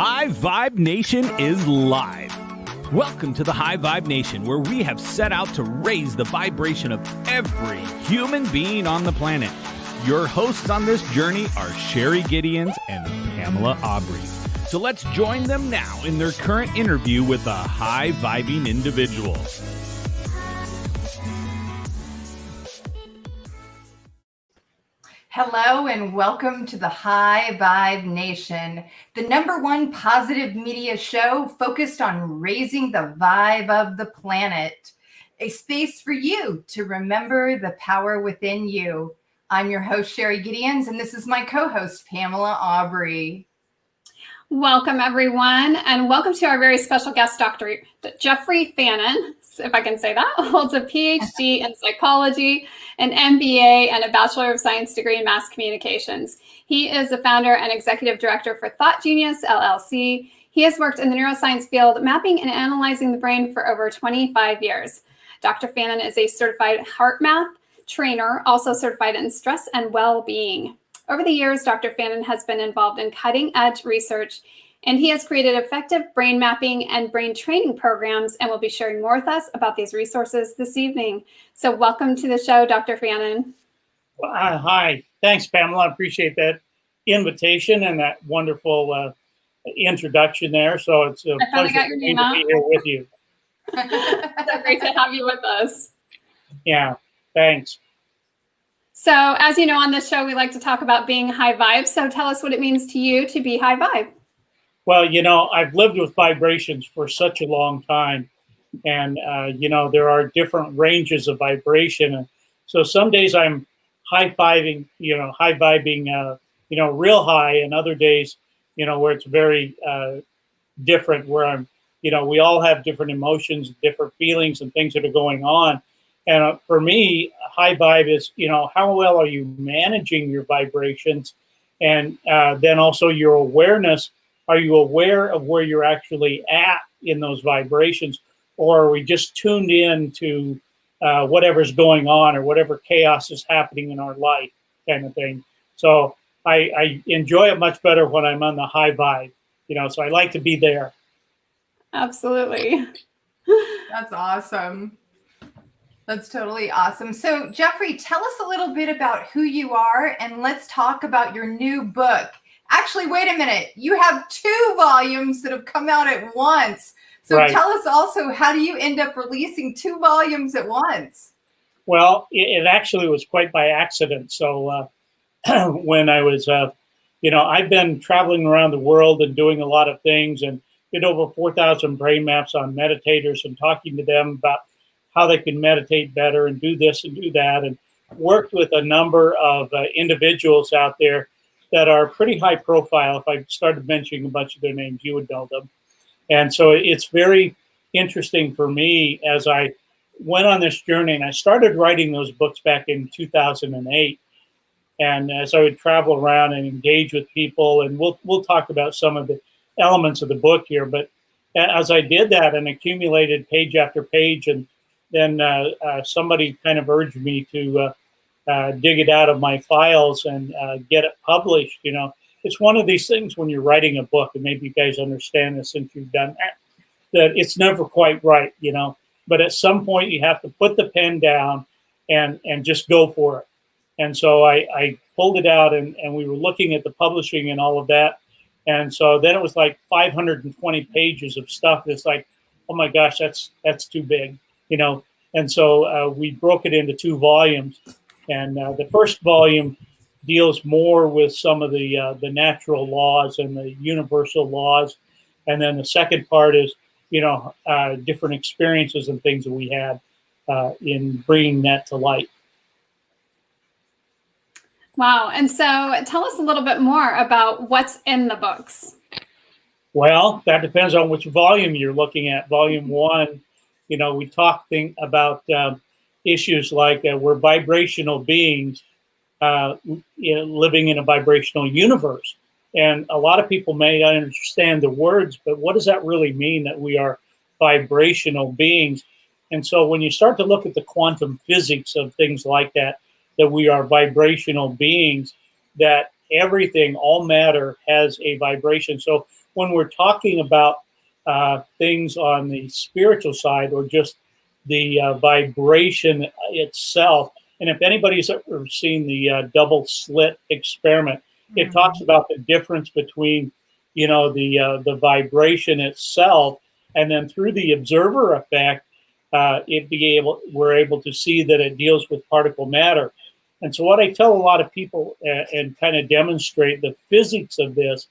High Vibe Nation is live. Welcome to the High Vibe Nation, where we have set out to raise the vibration of every human being on the planet. Your hosts on this journey are Sherry Gideons and Pamela Aubrey. So let's join them now in their current interview with a high-vibing individual. Hello and welcome to the High Vibe Nation, the #1 positive media show focused on raising the vibe of the planet. A space for you to remember the power within you. I'm your host, Sherry Gideons, and this is my co-host, Pamela Aubrey. Welcome, everyone, and welcome to our very special guest, Dr. Jeffrey Fannin, if I can say that, holds a Ph.D. in psychology, an MBA, and a Bachelor of Science degree in mass communications. He is the founder and executive director for THought Genius, LLC. He has worked in the neuroscience field, mapping and analyzing the brain for over 25 years. Dr. Fannin is a certified HearthMath trainer, also certified in stress and well-being. Over the years, Dr. Fannin has been involved in cutting-edge research, and he has created effective brain mapping and brain training programs and will be sharing more with us about these resources this evening. So welcome to the show, Dr. Fannin. Well, hi. Thanks, Pamela. I appreciate that invitation and that wonderful introduction there. So it's a pleasure to be here with you. So great to have you with us. Yeah, thanks. So as you know, on this show, we like to talk about being high vibe. So tell us what it means to you to be high vibe. Well, you know, I've lived with vibrations for such a long time. And, you know, there are different ranges of vibration. And so some days I'm high-vibing, real high. And other days, you know, where it's very different, where I'm, you know, we all have different emotions, different feelings and things that are going on. And for me, high vibe is, you know, how well are you managing your vibrations? And then also your awareness. Are you aware of where you're actually at in those vibrations? Or are we just tuned in to whatever's going on or whatever chaos is happening in our life kind of thing? So I enjoy it much better when I'm on the high vibe, you know, so I like to be there. Absolutely. That's awesome. That's totally awesome. So Jeffrey, tell us a little bit about who you are and let's talk about your new book. Actually, wait a minute. You have 2 volumes that have come out at once. So right. Tell us also, how do you end up releasing 2 volumes at once? Well, it actually was quite by accident. So when I was, you know, I've been traveling around the world and doing a lot of things and did over 4,000 brain maps on meditators and talking to them about how they can meditate better and do this and do that, and worked with a number of individuals out there that are pretty high profile. If I started mentioning a bunch of their names, you would know them. And so it's very interesting for me as I went on this journey, and I started writing those books back in 2008. And as I would travel around and engage with people, and we'll talk about some of the elements of the book here, but as I did that and accumulated page after page, and then somebody kind of urged me to dig it out of my files and get it published. You know, it's one of these things when you're writing a book, and maybe you guys understand this since you've done that it's never quite right, you know. But at some point you have to put the pen down and just go for it. And so I pulled it out, and we were looking at the publishing and all of that. And so then it was like 520 pages of stuff. It's like, oh my gosh, that's too big, you know. And so we broke it into 2 volumes. And the first volume deals more with some of the natural laws and the universal laws. And then the second part is, you know, different experiences and things that we had in bringing that to light. Wow. And so tell us a little bit more about what's in the books. Well, that depends on which volume you're looking at. Volume 1, you know, we talk about issues like we're vibrational beings living in a vibrational universe. And a lot of people may not understand the words, but what does that really mean, that we are vibrational beings? And so when you start to look at the quantum physics of things like that, that we are vibrational beings, that everything, all matter has a vibration. So when we're talking about things on the spiritual side, or just the vibration itself, and if anybody's ever seen the double slit experiment, it talks about the difference between, the vibration itself, and then through the observer effect, we're able to see that it deals with particle matter. And so what I tell a lot of people and kind of demonstrate the physics of this,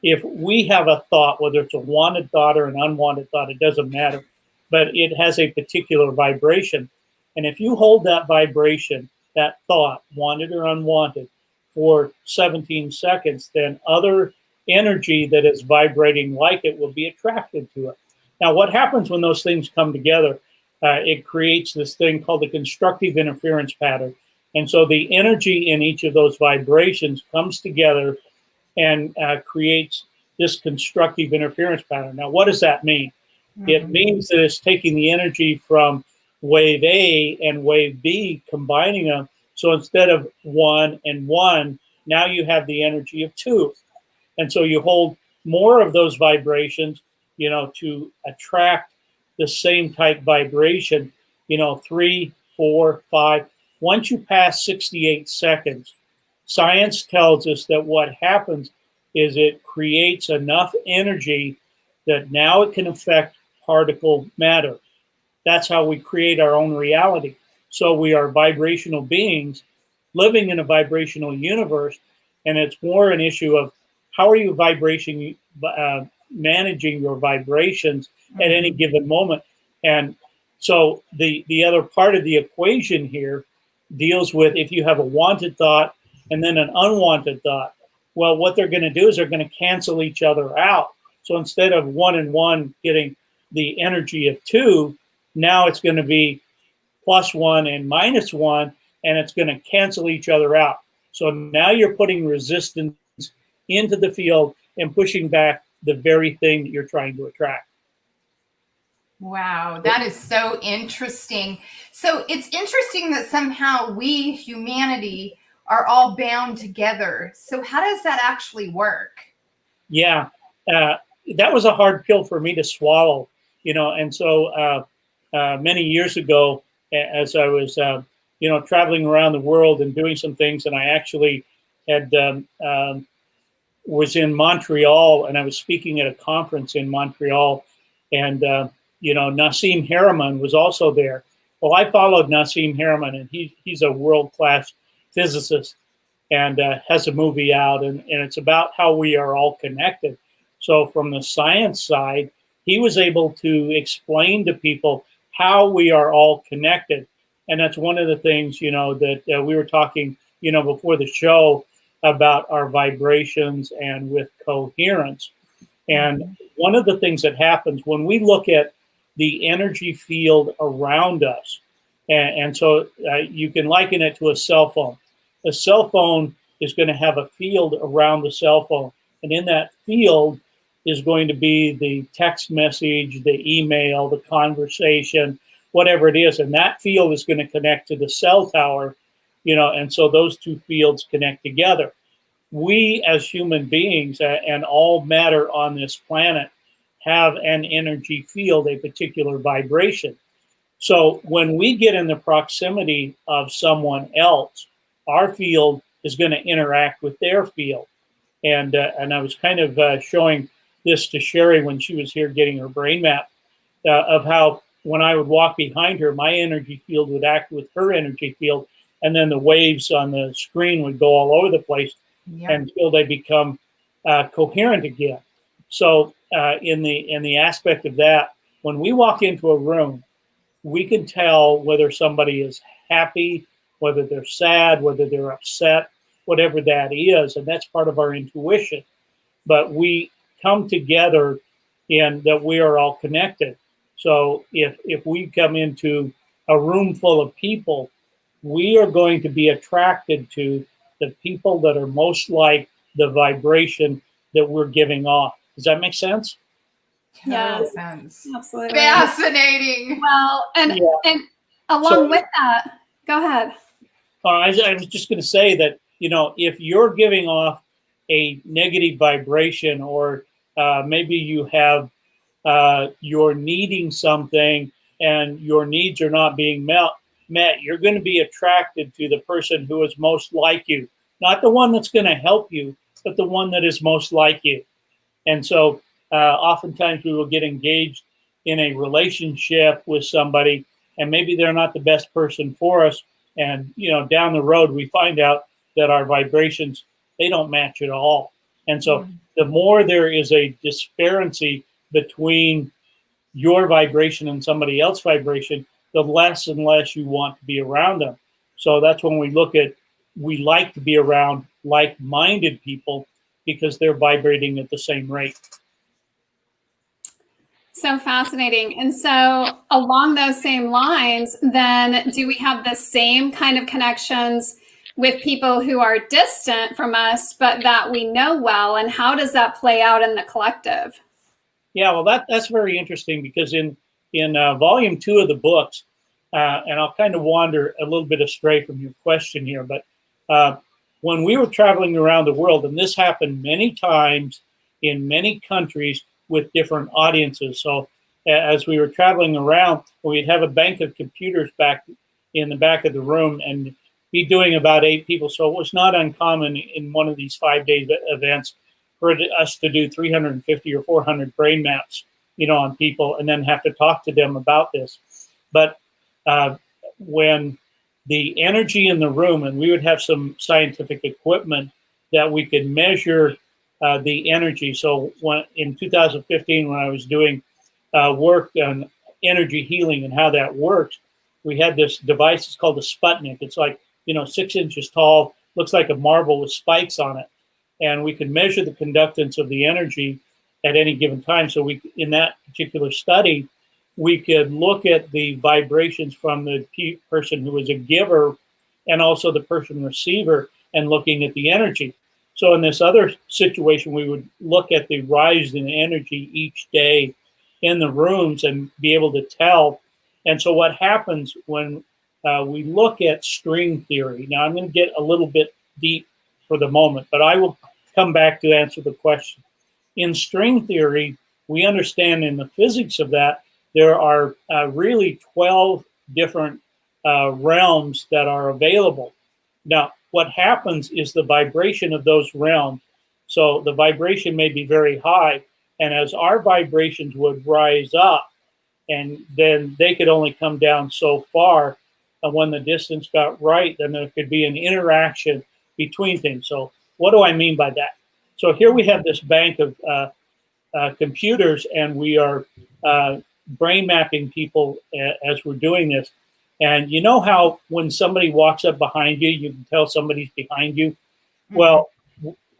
if we have a thought, whether it's a wanted thought or an unwanted thought, it doesn't matter, but it has a particular vibration. And if you hold that vibration, that thought, wanted or unwanted, for 17 seconds, then other energy that is vibrating like it will be attracted to it. Now, what happens when those things come together? It creates this thing called the constructive interference pattern. And so the energy in each of those vibrations comes together and creates this constructive interference pattern. Now, what does that mean? It means that it's taking the energy from wave A and wave B, combining them. So instead of 1 and 1, now you have the energy of 2. And so you hold more of those vibrations, to attract the same type vibration, 3, 4, 5. Once you pass 68 seconds, science tells us that what happens is it creates enough energy that now it can affect particle matter. That's how we create our own reality. So we are vibrational beings living in a vibrational universe, and it's more an issue of how are you managing your vibrations at any given moment. And so the other part of the equation here deals with if you have a wanted thought and then an unwanted thought. Well, what they're going to do is they're going to cancel each other out. So instead of 1 and 1 getting the energy of 2, now it's going to be +1 and -1, and it's going to cancel each other out. So now you're putting resistance into the field and pushing back the very thing that you're trying to attract. Wow, that is so interesting. So it's interesting that somehow we, humanity, are all bound together. So how does that actually work? Yeah, that was a hard pill for me to swallow, and so many years ago, as I was, traveling around the world and doing some things, and I actually had was in Montreal, and I was speaking at a conference in Montreal, and Nassim Haramein was also there. Well, I followed Nassim Haramein, and he's a world-class physicist, and has a movie out, and it's about how we are all connected. So from the science side, he was able to explain to people how we are all connected. And that's one of the things, that we were talking, before the show about our vibrations and with coherence. And one of the things that happens when we look at the energy field around us, and so you can liken it to a cell phone. A cell phone is going to have a field around the cell phone. And in that field is going to be the text message, the email, the conversation, whatever it is. And that field is going to connect to the cell tower, and so those two fields connect together. We as human beings and all matter on this planet have an energy field, a particular vibration. So when we get in the proximity of someone else, our field is going to interact with their field. And I was kind of showing this to Sherry when she was here getting her brain map, of how when I would walk behind her, my energy field would act with her energy field, and then the waves on the screen would go all over the place until they become coherent again. So in the aspect of that, when we walk into a room, we can tell whether somebody is happy, whether they're sad, whether they're upset, whatever that is, and that's part of our intuition. But we come together in that we are all connected. So if we come into a room full of people, we are going to be attracted to the people that are most like the vibration that we're giving off. Does that make sense? Yes, Sense. absolutely. Fascinating. Well, and along with that, go ahead. I was just going to say that, if you're giving off a negative vibration, or maybe you have you're needing something and your needs are not being met, you're going to be attracted to the person who is most like you. Not the one that's going to help you, but the one that is most like you. And so oftentimes we will get engaged in a relationship with somebody, and maybe they're not the best person for us. And, down the road, we find out that our vibrations, they don't match at all. And so the more there is a disparity between your vibration and somebody else's vibration, the less and less you want to be around them. So that's when we like to be around like-minded people because they're vibrating at the same rate. So fascinating. And so along those same lines, then do we have the same kind of connections with people who are distant from us, but that we know well? And how does that play out in the collective? Yeah, well, that's very interesting, because in volume 2 of the books, and I'll kind of wander a little bit astray from your question here, but when we were traveling around the world, and this happened many times in many countries with different audiences. So as we were traveling around, we'd have a bank of computers back in the back of the room and be doing about 8 people. So it was not uncommon in one of these 5-day events for us to do 350 or 400 brain maps, on people, and then have to talk to them about this. But when the energy in the room, and we would have some scientific equipment that we could measure the energy. So in 2015, when I was doing work on energy healing and how that works, we had this device. It's called a Sputnik. It's like 6 inches tall, looks like a marble with spikes on it, and we could measure the conductance of the energy at any given time. So in that particular study, we could look at the vibrations from the person who was a giver and also the person receiver, and looking at the energy. So in this other situation, we would look at the rise in energy each day in the rooms and be able to tell. And so what happens when we look at string theory, now I'm going to get a little bit deep for the moment, but I will come back to answer the question. In string theory, we understand in the physics of that, there are really 12 different realms that are available. Now, what happens is the vibration of those realms. So the vibration may be very high, and as our vibrations would rise up, and then they could only come down so far, and when the distance got right, then there could be an interaction between things. So what do I mean by that? So here we have this bank of computers, and we are brain mapping people as we're doing this. And you know how when somebody walks up behind you, you can tell somebody's behind you? Well,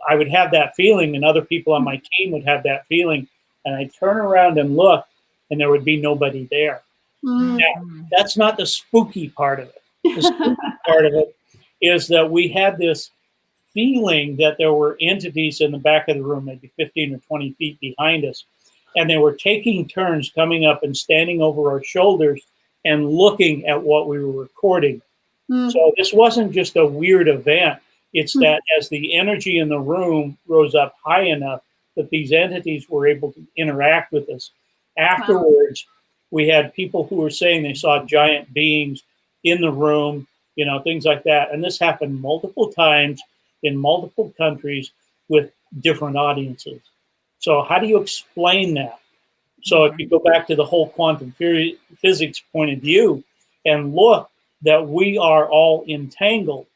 I would have that feeling, and other people on my team would have that feeling. And I'd turn around and look, and there would be nobody there. Now, that's not the spooky part of it. The spooky part of it is that we had this feeling that there were entities in the back of the room, maybe 15 or 20 feet behind us, and they were taking turns coming up and standing over our shoulders and looking at what we were recording. So this wasn't just a weird event. It's that as the energy in the room rose up high enough that these entities were able to interact with us. Afterwards, we had people who were saying they saw giant beings in the room, things like that. And this happened multiple times in multiple countries with different audiences. So how do you explain that? So if you go back to the whole quantum physics point of view and look that we are all entangled,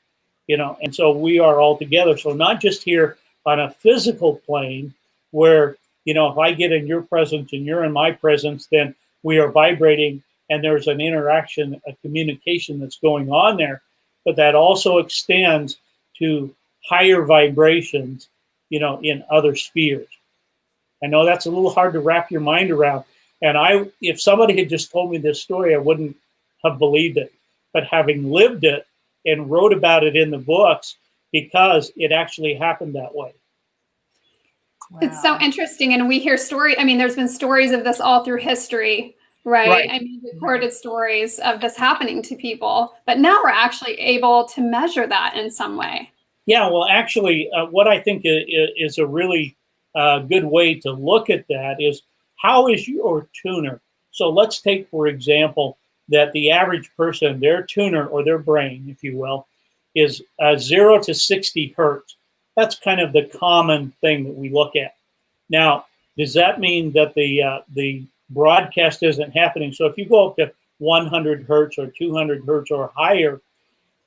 and so we are all together. So not just here on a physical plane where, if I get in your presence and you're in my presence, then we are vibrating and there's an interaction, a communication that's going on there, but that also extends to higher vibrations, in other spheres. I know that's a little hard to wrap your mind around. And if somebody had just told me this story, I wouldn't have believed it. But having lived it and wrote about it in the books, because it actually happened that way. Wow. It's so interesting. And we hear there's been stories of this all through history, right? Recorded stories of this happening to people. But now we're actually able to measure that in some way. Yeah, well, actually, what I think is a really good way to look at that is, how is your tuner? So let's take, for example, that the average person, their tuner or their brain, if you will, is 0 to 60 hertz. That's kind of the common thing that we look at. Now, does that mean that the broadcast isn't happening? So if you go up to 100 hertz or 200 hertz or higher,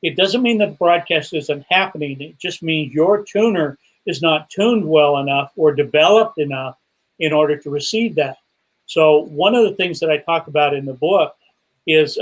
it doesn't mean that the broadcast isn't happening. It just means your tuner is not tuned well enough or developed enough in order to receive that. So one of the things that I talk about in the book is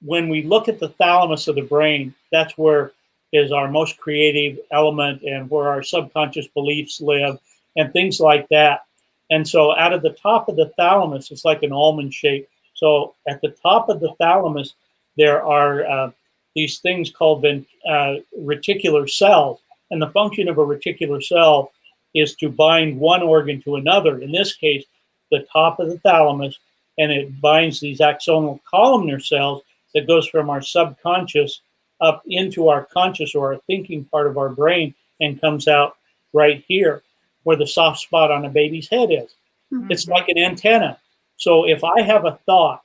when we look at the thalamus of the brain, that's where is our most creative element and where our subconscious beliefs live and things like that. And so out of the top of the thalamus, it's like an almond shape. So at the top of the thalamus, there are these things called reticular cells. And the function of a reticular cell is to bind one organ to another. In this case, the top of the thalamus, and it binds these axonal columnar cells that goes from our subconscious up into our conscious or our thinking part of our brain and comes out right here where the soft spot on a baby's head is. Mm-hmm. It's like an antenna. So if I have a thought,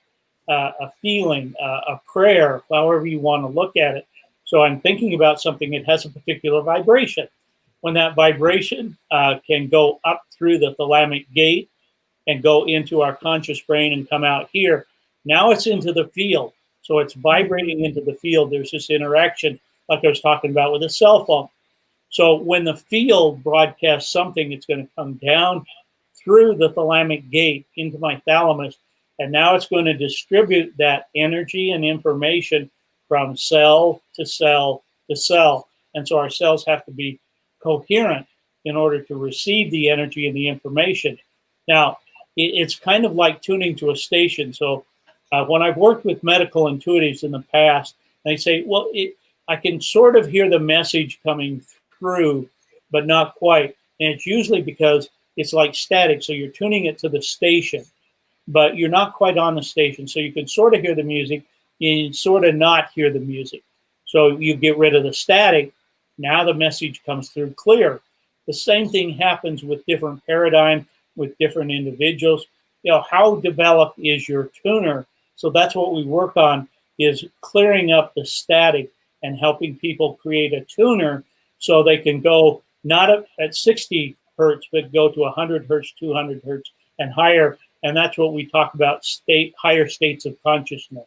a feeling, a prayer, however you want to look at it, so I'm thinking about something, it has a particular vibration. When that vibration can go up through the thalamic gate and go into our conscious brain and come out here, now it's into the field. So it's vibrating into the field. There's this interaction, like I was talking about with a cell phone. So when the field broadcasts something, it's going to come down through the thalamic gate into my thalamus, and now it's going to distribute that energy and information from cell to cell to cell. And so our cells have to be coherent in order to receive the energy and the information. Now, it's kind of like tuning to a station. So when I've worked with medical intuitives in the past, they say, well, I can sort of hear the message coming through, but not quite. And it's usually because it's like static. So you're tuning it to the station, but you're not quite on the station. So you can sort of hear the music, you sort of not hear the music. So you get rid of the static. Now the message comes through clear. The same thing happens with different paradigms, with different individuals. You know, how developed is your tuner? So that's what we work on, is clearing up the static and helping people create a tuner so they can go not at 60 hertz, but go to 100 hertz, 200 hertz, and higher. And that's what we talk about, higher states of consciousness.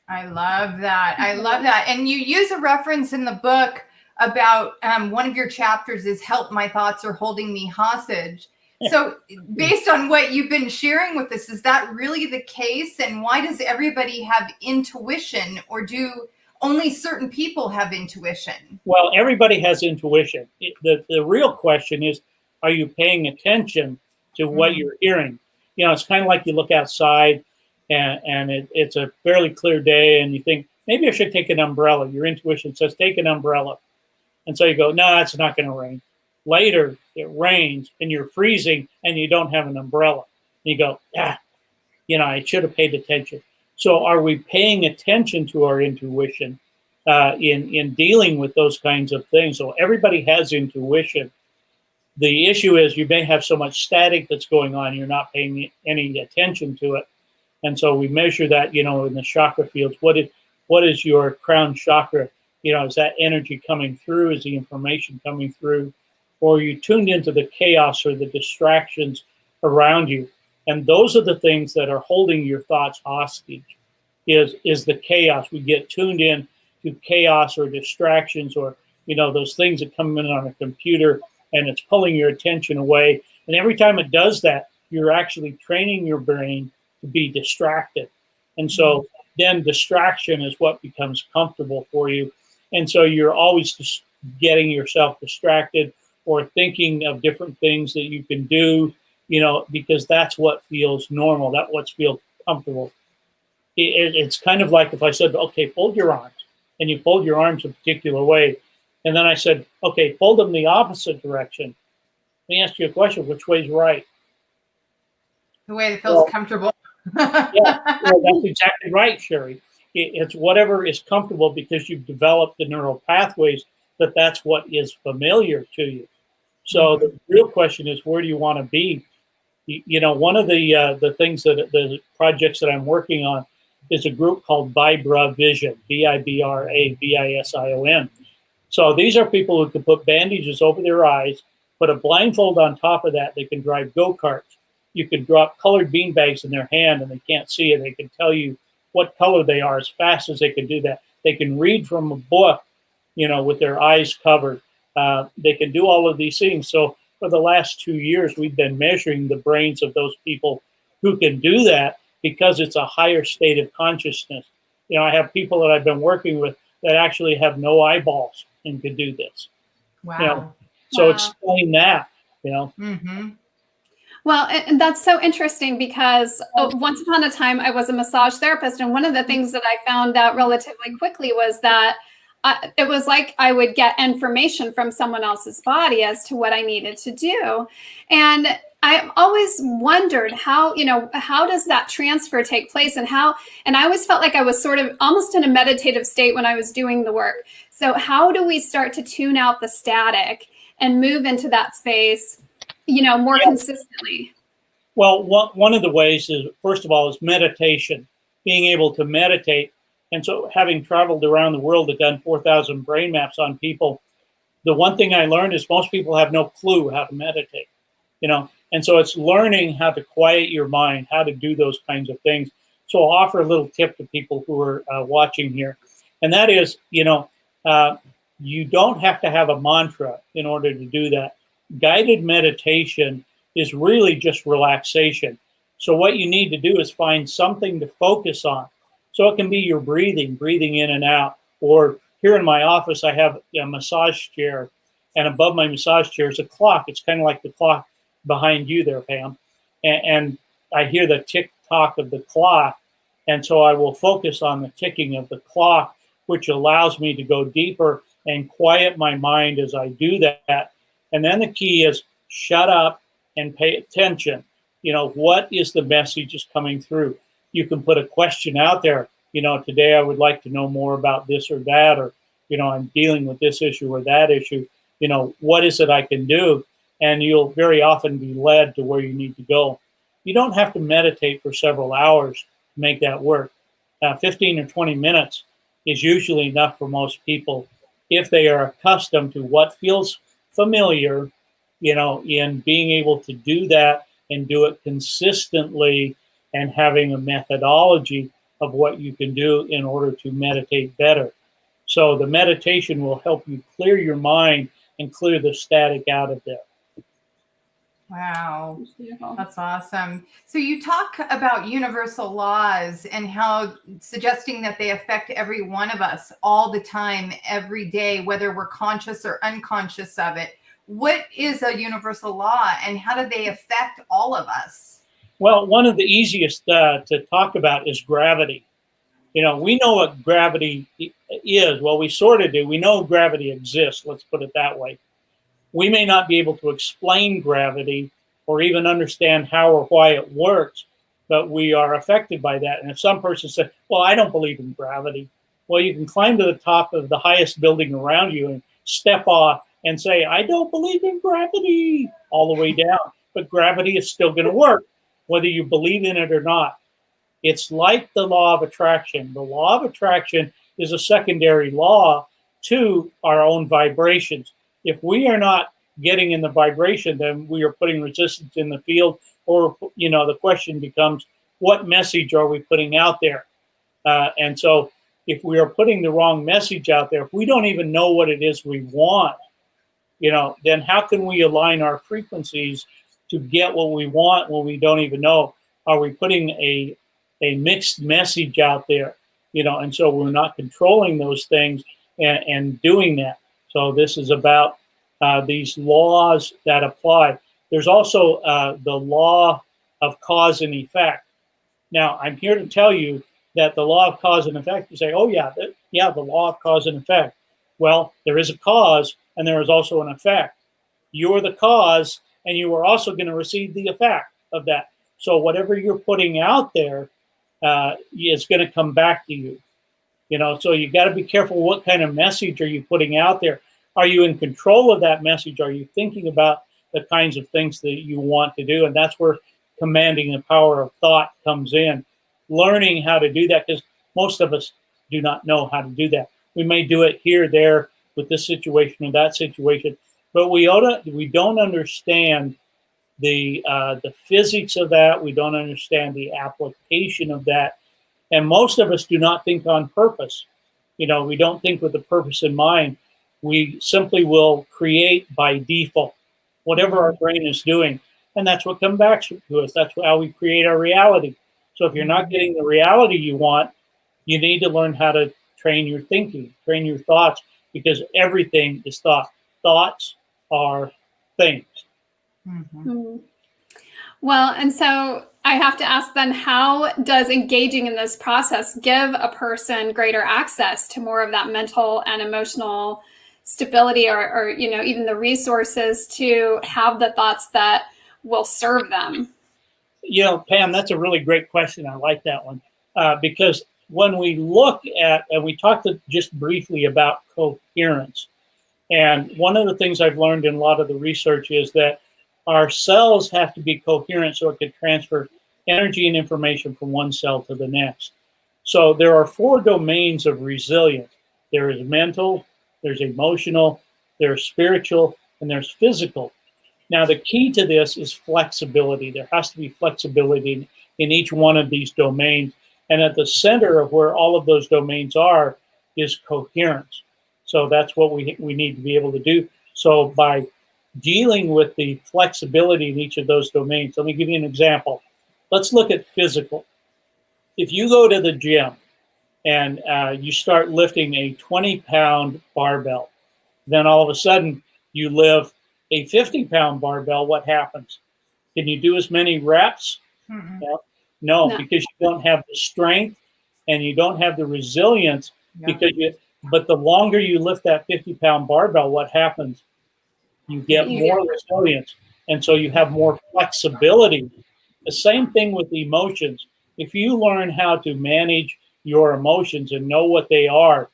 I love that. I love that. And you use a reference in the book about one of your chapters is "Help, my thoughts are holding me hostage." So based on what you've been sharing with us, is that really the case? And why does everybody have intuition, or do only certain people have intuition? Well, everybody has intuition. The real question is, are you paying attention to what you're hearing? You know, it's kind of like you look outside and it's a fairly clear day and you think, maybe I should take an umbrella. Your intuition says, take an umbrella. And so you go, no, it's not going to rain. Later, it rains and you're freezing and you don't have an umbrella. And you go, I should have paid attention. So are we paying attention to our intuition in dealing with those kinds of things? So everybody has intuition. The issue is you may have so much static that's going on, you're not paying any attention to it. And so we measure that, in the chakra fields. What is your crown chakra? Is that energy coming through? Is the information coming through? Or are you tuned into the chaos or the distractions around you? And those are the things that are holding your thoughts hostage, is the chaos. We get tuned in to chaos or distractions or, those things that come in on a computer and it's pulling your attention away. And every time it does that, you're actually training your brain to be distracted. And so then distraction is what becomes comfortable for you. And so you're always just getting yourself distracted or thinking of different things that you can do, because that's what feels normal. That's what feels comfortable. It's kind of like if I said, okay, fold your arms, and you fold your arms a particular way. And then I said, okay, fold them the opposite direction. Let me ask you a question. Which way is right? The way that feels comfortable. Yeah, that's exactly right, Sherry. it's whatever is comfortable because you've developed the neural pathways that's what is familiar to you. So the real question is, where do you want to be? One of the things the projects that I'm working on is a group called Vibravision, Vibravision. So these are people who can put bandages over their eyes, put a blindfold on top of that. They can drive go-karts. You can drop colored beanbags in their hand and they can't see it. They can tell you what color they are as fast as they can do that. They can read from a book, with their eyes covered. They can do all of these things. So for the last 2 years, we've been measuring the brains of those people who can do that because it's a higher state of consciousness. I have people that I've been working with that actually have no eyeballs and can do this. Wow. So Wow. explain that, Well, and that's so interesting because once upon a time I was a massage therapist, and one of the things that I found out relatively quickly was that it was like I would get information from someone else's body as to what I needed to do. And I always wondered how does that transfer take place, and I always felt like I was sort of almost in a meditative state when I was doing the work. So how do we start to tune out the static and move into that space, more consistently? Well, one of the ways is, first of all, is meditation, being able to meditate. And so having traveled around the world and done 4,000 brain maps on people, the one thing I learned is most people have no clue how to meditate, and so it's learning how to quiet your mind, how to do those kinds of things. So I'll offer a little tip to people who are watching here. And that is, you don't have to have a mantra in order to do that. Guided meditation is really just relaxation. So what you need to do is find something to focus on. So it can be your breathing in and out. Or here in my office, I have a massage chair, and above my massage chair is a clock. It's kind of like the clock behind you there, Pam. And I hear the tick-tock of the clock, and so I will focus on the ticking of the clock, which allows me to go deeper and quiet my mind as I do that. And then the key is shut up and pay attention. What is the message is coming through? You can put a question out there. Today I would like to know more about this or that, or, I'm dealing with this issue or that issue. What is it I can do? And you'll very often be led to where you need to go. You don't have to meditate for several hours to make that work. 15 or 20 minutes is usually enough for most people if they are accustomed to what feels familiar, in being able to do that and do it consistently and having a methodology of what you can do in order to meditate better. So the meditation will help you clear your mind and clear the static out of there. Wow, that's awesome. So you talk about universal laws and how suggesting that they affect every one of us all the time, every day, whether we're conscious or unconscious of it. What is a universal law and how do they affect all of us? Well, one of the easiest to talk about is gravity. We know what gravity is. Well, we sort of do. We know gravity exists. Let's put it that way. We may not be able to explain gravity or even understand how or why it works, but we are affected by that. And if some person says, well, I don't believe in gravity, well, you can climb to the top of the highest building around you and step off and say, I don't believe in gravity, all the way down. But gravity is still going to work, whether you believe in it or not. It's like the law of attraction. The law of attraction is a secondary law to our own vibrations. If we are not getting in the vibration, then we are putting resistance in the field, or, the question becomes, what message are we putting out there? And so if we are putting the wrong message out there, if we don't even know what it is we want, then how can we align our frequencies to get what we want when we don't even know? Are we putting a mixed message out there? And so we're not controlling those things and doing that. So this is about these laws that apply. There's also the law of cause and effect. Now, I'm here to tell you that the law of cause and effect, you say, oh, yeah, the law of cause and effect. Well, there is a cause and there is also an effect. You're the cause and you are also going to receive the effect of that. So whatever you're putting out there is going to come back to you. So you got to be careful. What kind of message are you putting out there? Are you in control of that message? Are you thinking about the kinds of things that you want to do? And that's where commanding the power of thought comes in. Learning how to do that, because most of us do not know how to do that. We may do it here, there, with this situation or that situation, but we don't understand the physics of that. We don't understand the application of that. And most of us do not think on purpose. We don't think with a purpose in mind. We simply will create by default whatever our brain is doing. And that's what comes back to us. That's how we create our reality. So if you're not getting the reality you want, you need to learn how to train your thinking, train your thoughts, because everything is thought. Thoughts are things. Mm-hmm. Well, and so I have to ask then, how does engaging in this process give a person greater access to more of that mental and emotional stability, or even the resources to have the thoughts that will serve them? Pam, that's a really great question. I like that one, because when we look at, and we talked just briefly about coherence, and one of the things I've learned in a lot of the research is that our cells have to be coherent so it can transfer energy and information from one cell to the next. So there are 4 domains of resilience. There is mental, there's emotional, there's spiritual, and there's physical. Now, the key to this is flexibility. There has to be flexibility in each one of these domains. And at the center of where all of those domains are is coherence. So that's what we need to be able to do. So by dealing with the flexibility in each of those domains, let me give you an example. Let's look at physical. If you go to the gym and you start lifting a 20-pound barbell, then all of a sudden you lift a 50-pound barbell, what happens? Can you do as many reps? Mm-mm. No, because you don't have the strength and you don't have the resilience. But the longer you lift that 50-pound barbell, what happens? You get more resilience. And so you have more flexibility. The same thing with emotions. If you learn how to manage your emotions and know what they are,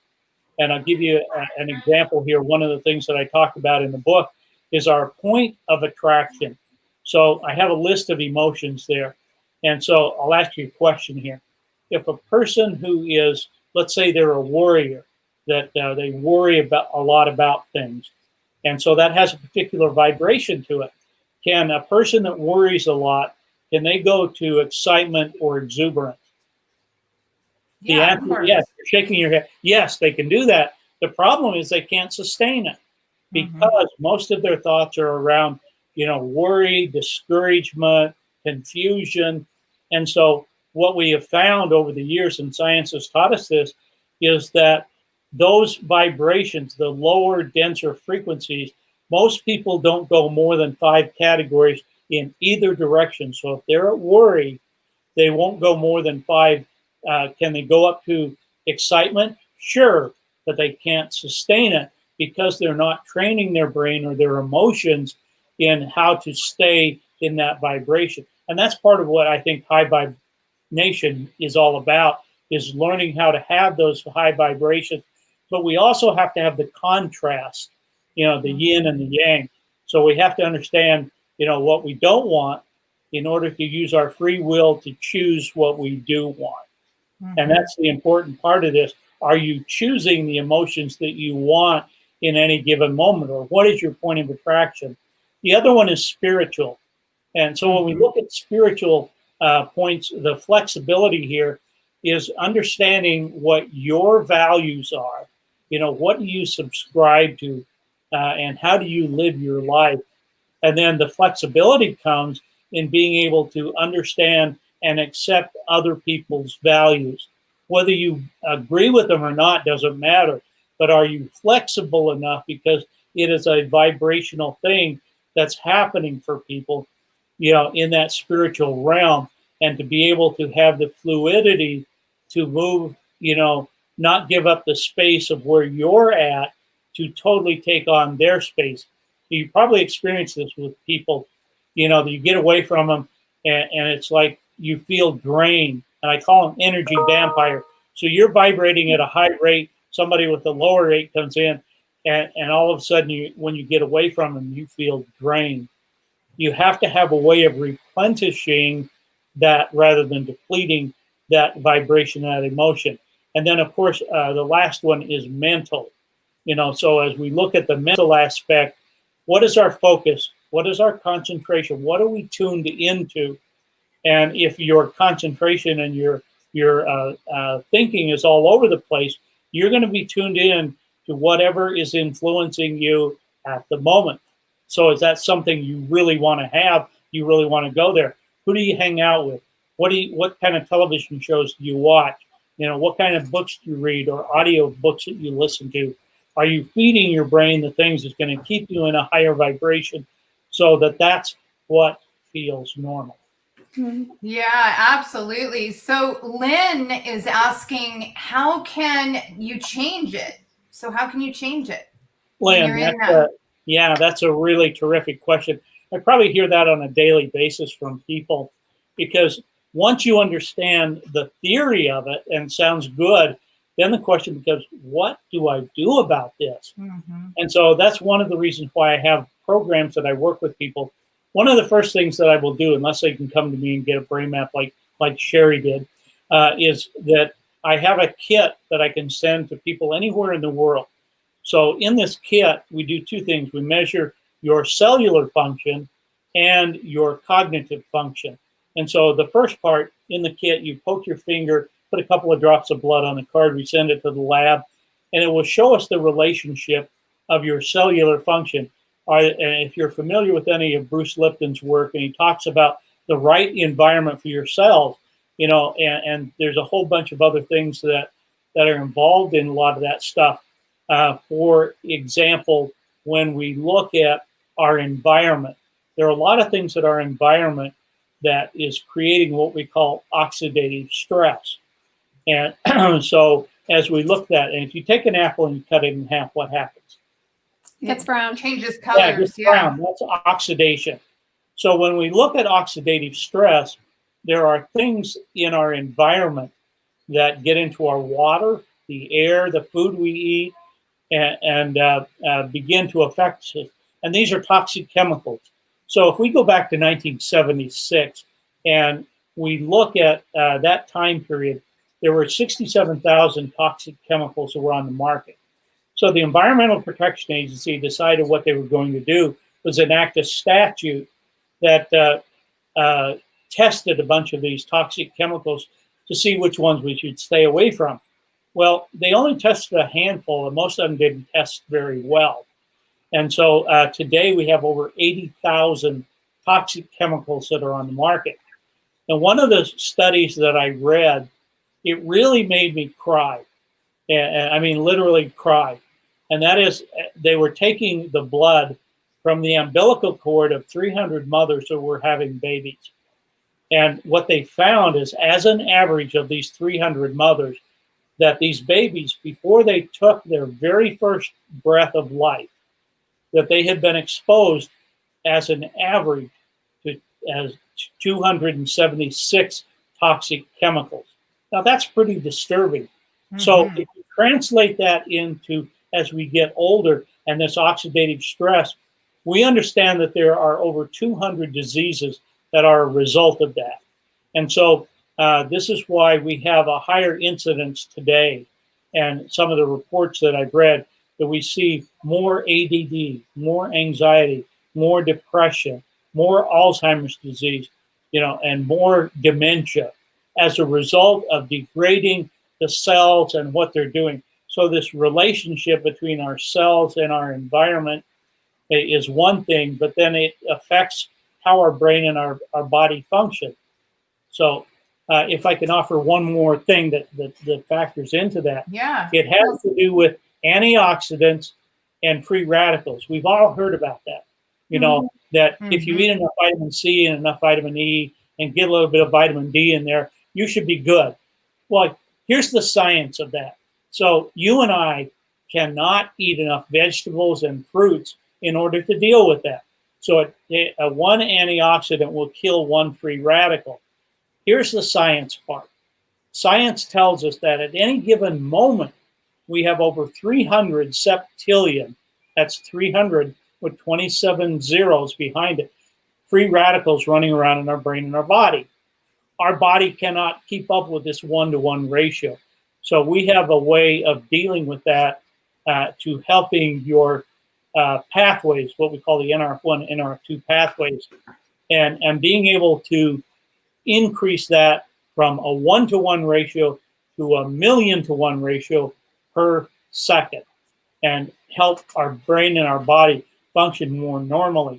and I'll give you an example here. One of the things that I talk about in the book is our point of attraction. So I have a list of emotions there. And so I'll ask you a question here. If a person who is, let's say they're a worrier, that they worry about a lot about things, and so that has a particular vibration to it. Can a person that worries a lot, can they go to excitement or exuberance? The answer, yes. You're shaking your head. Yes, they can do that. The problem is they can't sustain it, because most of their thoughts are around, worry, discouragement, confusion. And so what we have found over the years, and science has taught us this, is that those vibrations, the lower, denser frequencies, most people don't go more than 5 categories in either direction. So if they're at worry, they won't go more than 5. Can they go up to excitement? Sure, but they can't sustain it because they're not training their brain or their emotions in how to stay in that vibration. And that's part of what I think high vibration is all about, is learning how to have those high vibrations. But we also have to have the contrast, the yin and the yang. So we have to understand, what we don't want in order to use our free will to choose what we do want. And that's the important part of this. Are you choosing the emotions that you want in any given moment, or what is your point of attraction? The other one is spiritual. And so when we look at spiritual points, the flexibility here is understanding what your values are. What do you subscribe to, and how do you live your life? And then the flexibility comes in being able to understand and accept other people's values. Whether you agree with them or not doesn't matter, but are you flexible enough, because it is a vibrational thing that's happening for people, in that spiritual realm, and to be able to have the fluidity to move, not give up the space of where you're at to totally take on their space. You probably experience this with people, that you get away from them and it's like you feel drained. And I call them energy vampire. So you're vibrating at a high rate, somebody with a lower rate comes in, and all of a sudden, when you get away from them, you feel drained. You have to have a way of replenishing that rather than depleting that vibration, that emotion. And then, of course, the last one is mental. So as we look at the mental aspect, what is our focus? What is our concentration? What are we tuned into? And if your concentration and your thinking is all over the place, you're going to be tuned in to whatever is influencing you at the moment. So is that something you really want to have? You really want to go there? Who do you hang out with? What kind of television shows do you watch? What kind of books do you read, or audio books that you listen to? Are you feeding your brain the things that's going to keep you in a higher vibration so that that's what feels normal? Yeah, absolutely. So Lynn is asking, how can you change it? So how can you change it? Lynn, that's a really terrific question. I probably hear that on a daily basis from people, because once you understand the theory of it and sounds good, then the question becomes, what do I do about this? Mm-hmm. And so that's one of the reasons why I have programs that I work with people. One of the first things that I will do, unless they can come to me and get a brain map like Sherry did, is that I have a kit that I can send to people anywhere in the world. So in this kit, we do two things. We measure your cellular function and your cognitive function. And so the first part in the kit, you poke your finger, put a couple of drops of blood on the card, we send it to the lab, and it will show us the relationship of your cellular function. And if you're familiar with any of Bruce Lipton's work, and he talks about the right environment for your cells, and there's a whole bunch of other things that are involved in a lot of that stuff. For example, when we look at our environment, there are a lot of things that our environment that is creating what we call oxidative stress. And so as we look at that, and if you take an apple and you cut it in half, what happens? It gets brown. Changes colors. Yeah, it gets brown. That's oxidation. So when we look at oxidative stress, there are things in our environment that get into our water, the air, the food we eat, and begin to affect us. And these are toxic chemicals. So if we go back to 1976 and we look at that time period, there were 67,000 toxic chemicals that were on the market. So the Environmental Protection Agency decided what they were going to do was enact a statute that tested a bunch of these toxic chemicals to see which ones we should stay away from. Well, they only tested a handful, and most of them didn't test very well. And so today we have over 80,000 toxic chemicals that are on the market. And one of the studies that I read, it really made me cry. And I mean, literally cry. And that is, they were taking the blood from the umbilical cord of 300 mothers who were having babies. And what they found is, as an average of these 300 mothers, that these babies, before they took their very first breath of life, that they had been exposed as an average to as 276 toxic chemicals. Now that's pretty disturbing. Mm-hmm. So if you translate that into, as we get older and this oxidative stress, we understand that there are over 200 diseases that are a result of that. And so this is why we have a higher incidence today. And some of the reports that I've read, that we see more ADD, more anxiety, more depression, more Alzheimer's disease, and more dementia as a result of degrading the cells and what they're doing. So this relationship between our cells and our environment is one thing, but then it affects how our brain and our body function. So if I can offer one more thing that factors into that, it has to do with antioxidants and free radicals. We've all heard about that, that if you eat enough vitamin C and enough vitamin E and get a little bit of vitamin D in there, you should be good. Well, here's the science of that. So you and I cannot eat enough vegetables and fruits in order to deal with that. So one antioxidant will kill one free radical. Here's the science part. Science tells us that at any given moment, we have over 300 septillion, that's 300 with 27 zeros behind it, free radicals running around in our brain and our body. Our body cannot keep up with this 1-to-1 ratio. So we have a way of dealing with that to helping your pathways, what we call the NRF1, NRF2 pathways, and being able to increase that from a 1-to-1 ratio to 1,000,000-to-1 ratio per second, and help our brain and our body function more normally.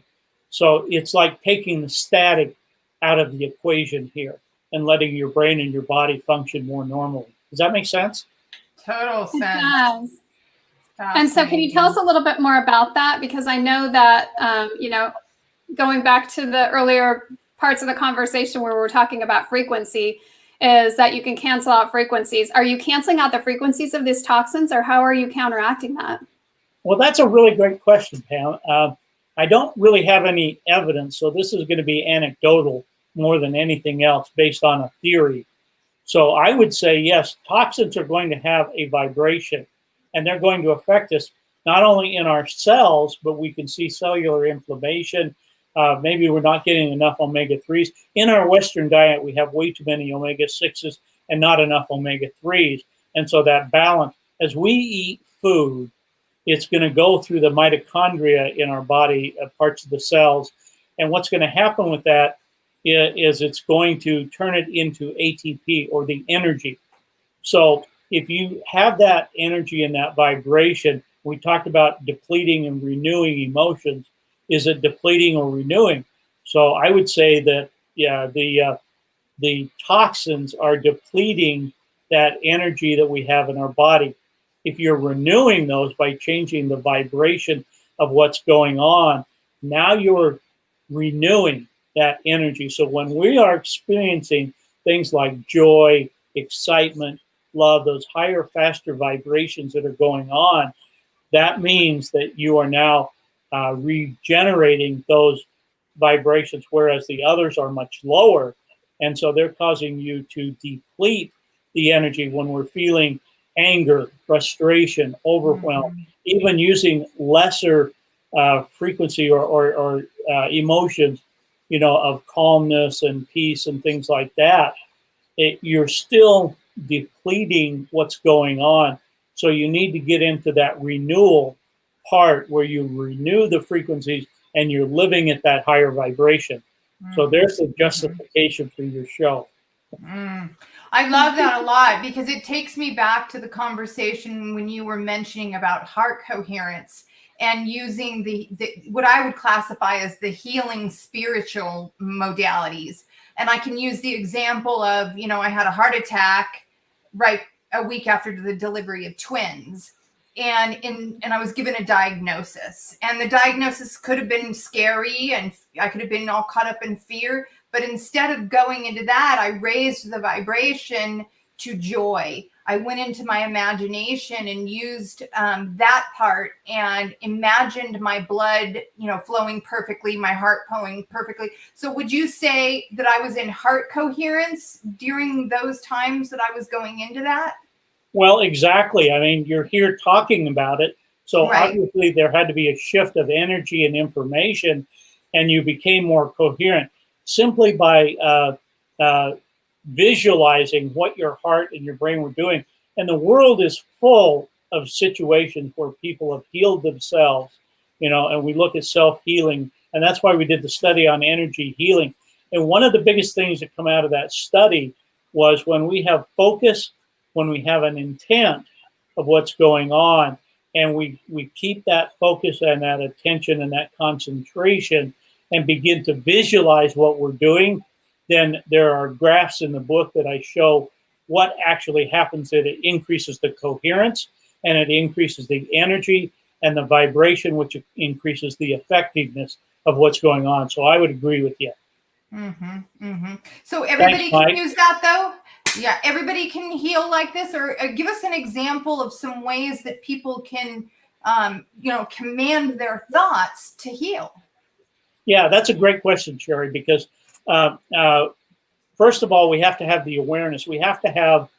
So it's like taking the static out of the equation here and letting your brain and your body function more normally. Does that make sense? Total sense. It does. And so can you tell us a little bit more about that? Because I know that, going back to the earlier parts of the conversation where we're talking about frequency, is that you can cancel out frequencies. Are you canceling out the frequencies of these toxins, or how are you counteracting that? Well, that's a really great question, Pam. I don't really have any evidence, so this is going to be anecdotal more than anything else based on a theory. So I would say, yes, toxins are going to have a vibration, and they're going to affect us not only in our cells, but we can see cellular inflammation. Maybe we're not getting enough omega-3s. In our Western diet, we have way too many omega-6s and not enough omega-3s. And so that balance, as we eat food, it's going to go through the mitochondria in our body, parts of the cells. And what's going to happen with that is it's going to turn it into ATP, or the energy. So if you have that energy and that vibration, we talked about depleting and renewing emotions. Is it depleting or renewing? So I would say that, yeah, the toxins are depleting that energy that we have in our body. If you're renewing those by changing the vibration of what's going on, now you're renewing that energy. So when we are experiencing things like joy, excitement, love, those higher, faster vibrations that are going on, that means that you are now regenerating those vibrations, whereas the others are much lower. And so they're causing you to deplete the energy when we're feeling anger, frustration, overwhelm, even using lesser frequency or emotions, of calmness and peace and things like that. You're still depleting what's going on. So you need to get into that renewal part where you renew the frequencies and you're living at that higher vibration. So there's the justification for your show. I love that a lot, because it takes me back to the conversation when you were mentioning about heart coherence and using the what I would classify as the healing spiritual modalities. And I can use the example of, I had a heart attack right a week after the delivery of twins. And I was given a diagnosis, and the diagnosis could have been scary, and I could have been all caught up in fear. But instead of going into that, I raised the vibration to joy. I went into my imagination and used that part and imagined my blood, flowing perfectly, my heart flowing perfectly. So would you say that I was in heart coherence during those times that I was going into that? Well, exactly. I mean, you're here talking about it. So Right. Obviously there had to be a shift of energy and information, and you became more coherent simply by visualizing what your heart and your brain were doing. And the world is full of situations where people have healed themselves, and we look at self-healing. And that's why we did the study on energy healing. And one of the biggest things that come out of that study was when we have focus, when we have an intent of what's going on, and we keep that focus and that attention and that concentration and begin to visualize what we're doing, then there are graphs in the book that I show what actually happens. That it increases the coherence, and it increases the energy and the vibration, which increases the effectiveness of what's going on. So I would agree with you. So everybody Thanks, can use that, though? Yeah, everybody can heal like this, or give us an example of some ways that people can, command their thoughts to heal. Yeah, that's a great question, Sherry, because first of all, we have to have the awareness. We have to have,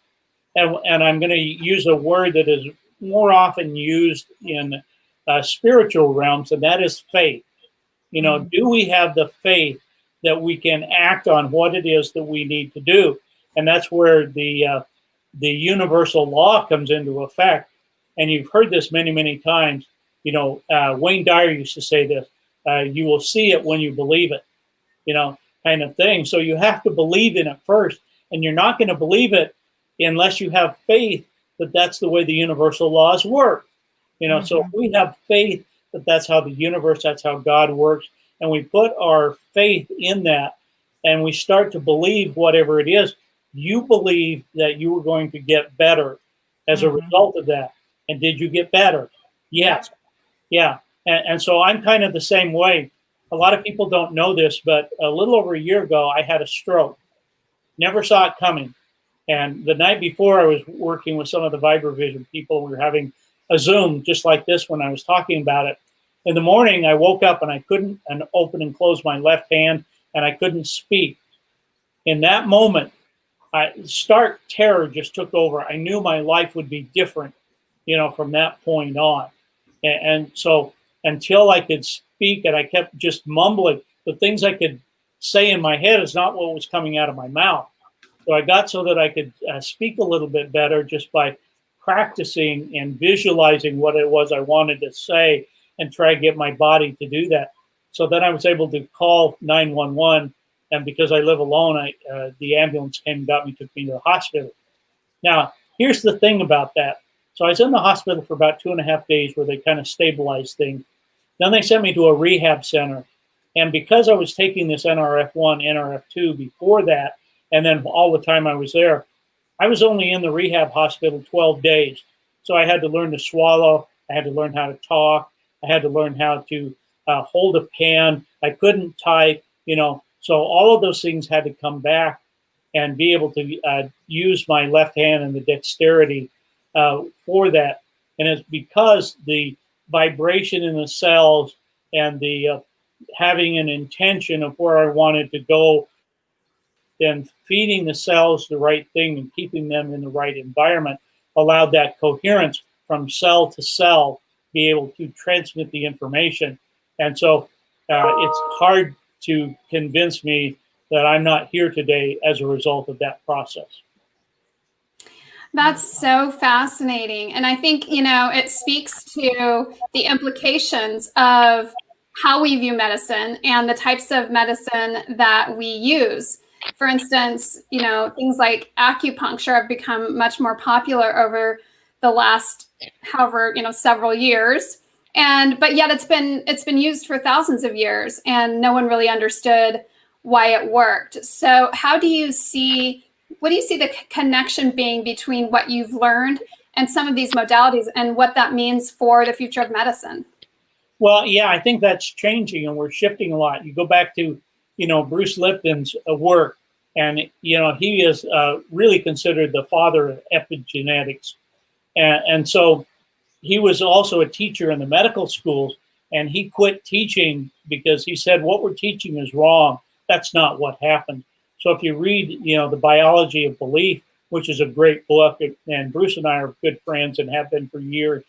and I'm going to use a word that is more often used in spiritual realms, and that is faith. You know, do we have the faith that we can act on what it is that we need to do? And that's where the universal law comes into effect. And you've heard this many, many times. You know, Wayne Dyer used to say this, you will see it when you believe it, you know, kind of thing. So you have to believe in it first, and you're not going to believe it unless you have faith that that's the way the universal laws work. You know, so if we have faith that that's how the universe, that's how God works, and we put our faith in that, and we start to believe whatever it is, you believe that you were going to get better as a result of that. And did you get better? Yes. Yeah. And so I'm kind of the same way. A lot of people don't know this, but a little over a year ago, I had a stroke. Never saw it coming. And the night before, I was working with some of the VibraVision people. We were having a Zoom just like this when I was talking about it. In the morning, I woke up and I couldn't open and close my left hand, and I couldn't speak. In that moment, stark terror just took over. I knew my life would be different, you know, from that point on. And so until I could speak, and I kept just mumbling, the things I could say in my head is not what was coming out of my mouth. So I got so that I could speak a little bit better just by practicing and visualizing what it was I wanted to say and try to get my body to do that. So then I was able to call 911, and because I live alone, the ambulance came and got me, took me to the hospital. Now, here's the thing about that. So I was in the hospital for about 2.5 days where they kind of stabilized things. Then they sent me to a rehab center. And because I was taking this NRF1, NRF2 before that, and then all the time I was there, I was only in the rehab hospital 12 days. So I had to learn to swallow. I had to learn how to talk. I had to learn how to hold a pen. I couldn't type, you know. So all of those things had to come back and be able to use my left hand and the dexterity for that. And it's because the vibration in the cells and the having an intention of where I wanted to go, then feeding the cells the right thing and keeping them in the right environment allowed that coherence from cell to cell be able to transmit the information. And so it's hard to convince me that I'm not here today as a result of that process. That's so fascinating. And I think, you know, it speaks to the implications of how we view medicine and the types of medicine that we use. For instance, you know, things like acupuncture have become much more popular over the last, however, you know, several years. But yet it's been used for thousands of years, and no one really understood why it worked. So what do you see the connection being between what you've learned and some of these modalities and what that means for the future of medicine? Well, yeah, I think that's changing, and we're shifting a lot. You go back to, you know, Bruce Lipton's work, and, you know, he is really considered the father of epigenetics. And so he was also a teacher in the medical schools, and he quit teaching because he said, what we're teaching is wrong. That's not what happened. So if you read, you know, The Biology of Belief, which is a great book, and Bruce and I are good friends and have been for years.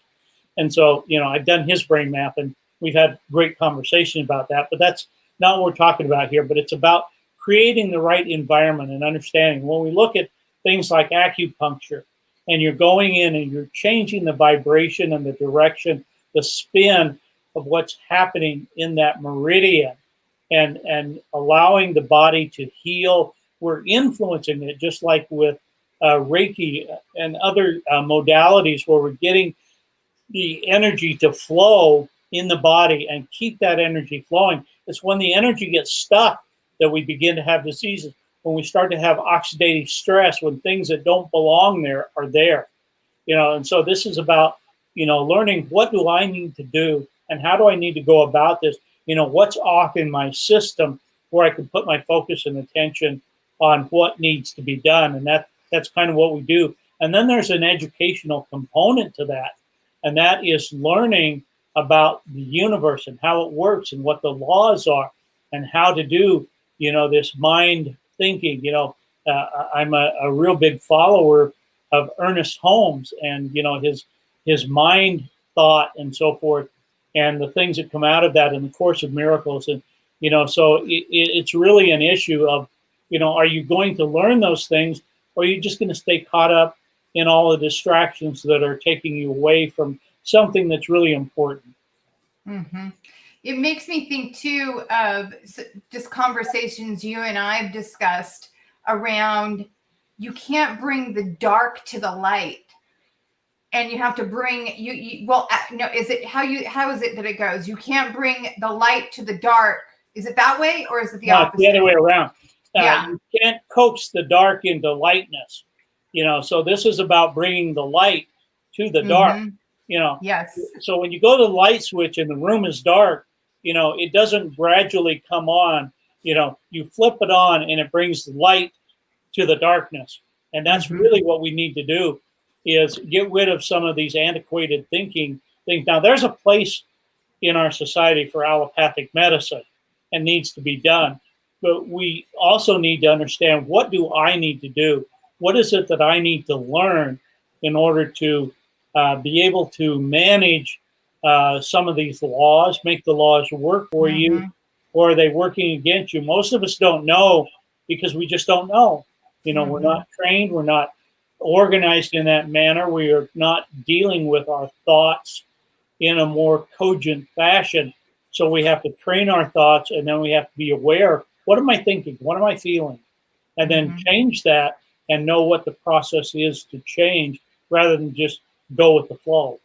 And so, you know, I've done his brain map, and we've had great conversation about that, but that's not what we're talking about here. But it's about creating the right environment and understanding. When we look at things like acupuncture, and you're going in and you're changing the vibration and the direction, the spin of what's happening in that meridian, and allowing the body to heal, we're influencing it, just like with Reiki and other modalities, where we're getting the energy to flow in the body and keep that energy flowing. It's when the energy gets stuck that we begin to have diseases. When we start to have oxidative stress, when things that don't belong there are there, you know. And so this is about, you know, learning, what do I need to do and how do I need to go about this? You know, what's off in my system where I can put my focus and attention on what needs to be done. And that's kind of what we do. And then there's an educational component to that. And that is learning about the universe and how it works and what the laws are and how to do, you know, this mind thinking. You know, I'm a real big follower of Ernest Holmes and, his mind, thought, and so forth, and the things that come out of that in the Course of Miracles. And, so it's really an issue of, are you going to learn those things, or are you just going to stay caught up in all the distractions that are taking you away from something that's really important? Mm-hmm. It makes me think too of just conversations you and I've discussed around, you can't bring the dark to the light, and you have to bring how is it that it goes? You can't bring the light to the dark. Is it that way, or is it the opposite? It's the other way around. Yeah. You can't coax the dark into lightness. So this is about bringing the light to the dark. Yes. So when you go to the light switch and the room is dark, it doesn't gradually come on. You flip it on and it brings the light to the darkness. And that's really what we need to do, is get rid of some of these antiquated thinking things. Now, there's a place in our society for allopathic medicine, and needs to be done. But we also need to understand, what do I need to do? What is it that I need to learn in order to be able to manage some of these laws, make the laws work for you, or are they working against you? Most of us don't know, because we just don't know. We're not trained, we're not organized in that manner, we are not dealing with our thoughts in a more cogent fashion. So we have to train our thoughts, and then we have to be aware, what am I thinking? What am I feeling? And then change that and know what the process is to change, rather than just go with the flow.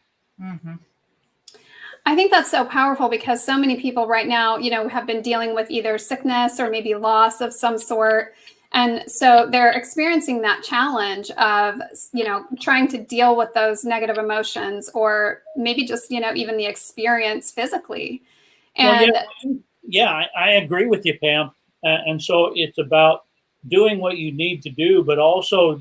I think that's so powerful, because so many people right now, have been dealing with either sickness or maybe loss of some sort. And so they're experiencing that challenge of, trying to deal with those negative emotions, or maybe just, even the experience physically. And I agree with you, Pam. And so it's about doing what you need to do, but also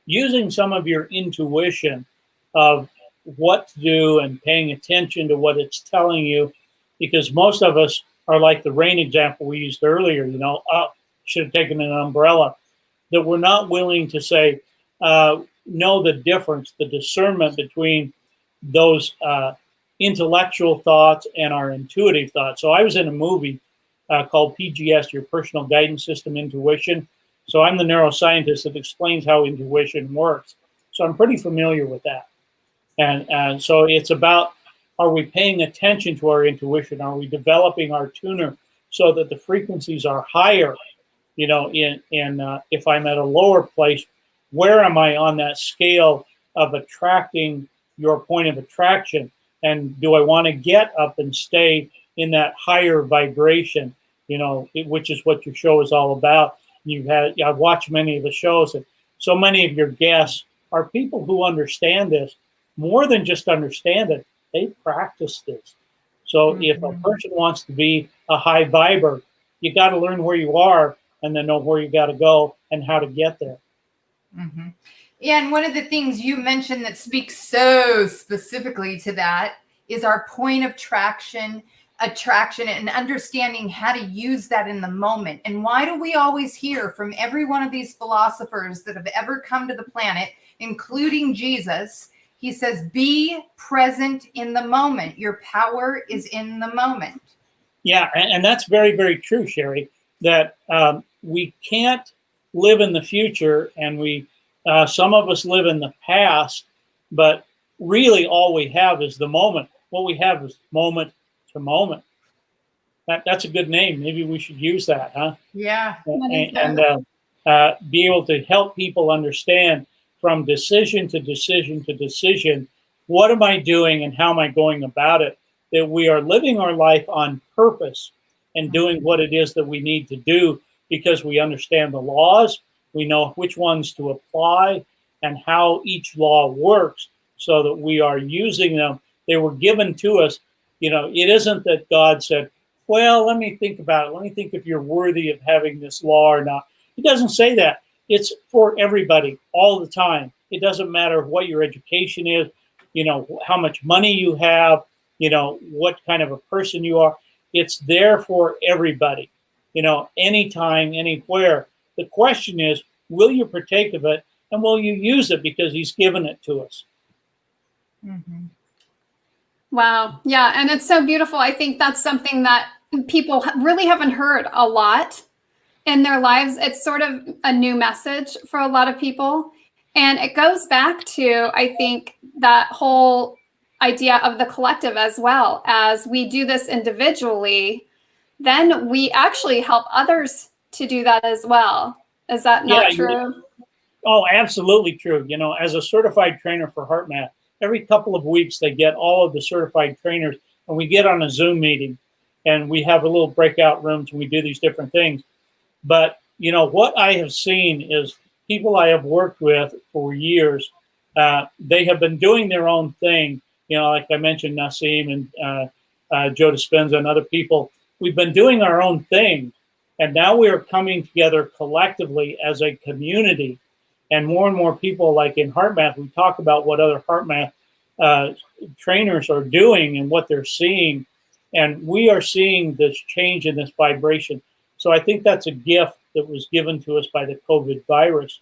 using some of your intuition of what to do and paying attention to what it's telling you, because most of us are like the rain example we used earlier, should have taken an umbrella, that we're not willing to say, know the difference, the discernment between those intellectual thoughts and our intuitive thoughts. So I was in a movie called PGS, Your Personal Guidance System Intuition. So I'm the neuroscientist that explains how intuition works. So I'm pretty familiar with that. And so it's about, are we paying attention to our intuition? Are we developing our tuner so that the frequencies are higher? If I'm at a lower place, where am I on that scale of attracting your point of attraction? And do I want to get up and stay in that higher vibration, which is what your show is all about. I've watched many of the shows, and so many of your guests are people who understand this, more than just understand it, they practice this. So if a person wants to be a high viber, you got to learn where you are, and then know where you got to go and how to get there. Yeah, and one of the things you mentioned that speaks so specifically to that is our point of attraction, and understanding how to use that in the moment. And why do we always hear from every one of these philosophers that have ever come to the planet, including Jesus? He says, be present in the moment. Your power is in the moment. Yeah, and that's very, very true, Sherry, that we can't live in the future, and some of us live in the past, but really all we have is the moment. What we have is moment to moment. That's a good name. Maybe we should use that, huh? Yeah. And be able to help people understand, from decision to decision to decision, what am I doing and how am I going about it? That we are living our life on purpose and doing what it is that we need to do, because we understand the laws, we know which ones to apply and how each law works, so that we are using them. They were given to us. It isn't that God said, well, let me think about it. Let me think if you're worthy of having this law or not. He doesn't say that. It's for everybody all the time. It doesn't matter what your education is, how much money you have, what kind of a person you are. It's there for everybody, anytime, anywhere. The question is, will you partake of it, and will you use it because he's given it to us? Mm-hmm. Wow. Yeah. And it's so beautiful. I think that's something that people really haven't heard a lot in their lives. It's sort of a new message for a lot of people. And it goes back to, I think, that whole idea of the collective as well. As we do this individually, then we actually help others to do that as well. Is that not true? Oh, absolutely true. You know, as a certified trainer for HearthMath, every couple of weeks they get all of the certified trainers, and we get on a Zoom meeting, and we have a little breakout rooms, and we do these different things. But, you know, what I have seen is people I have worked with for years, they have been doing their own thing. You know, like I mentioned, Nassim and Joe Dispenza and other people, we've been doing our own thing. And now we are coming together collectively as a community. And more people, like in HearthMath, we talk about what other HearthMath trainers are doing and what they're seeing. And we are seeing this change in this vibration. So I think that's a gift that was given to us by the COVID virus,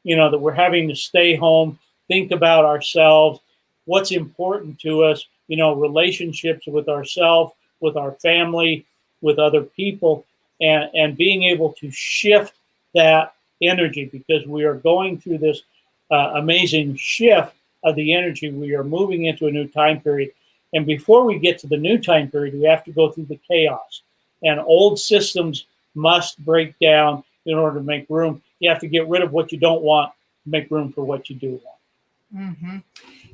you know, that we're having to stay home, think about ourselves, what's important to us, you know, relationships with ourselves, with our family, with other people, and being able to shift that energy, because we are going through this amazing shift of the energy. We are moving into a new time period. And before we get to the new time period, we have to go through the chaos. And old systems must break down in order to make room. You have to get rid of what you don't want to make room for what you do want. Mm-hmm.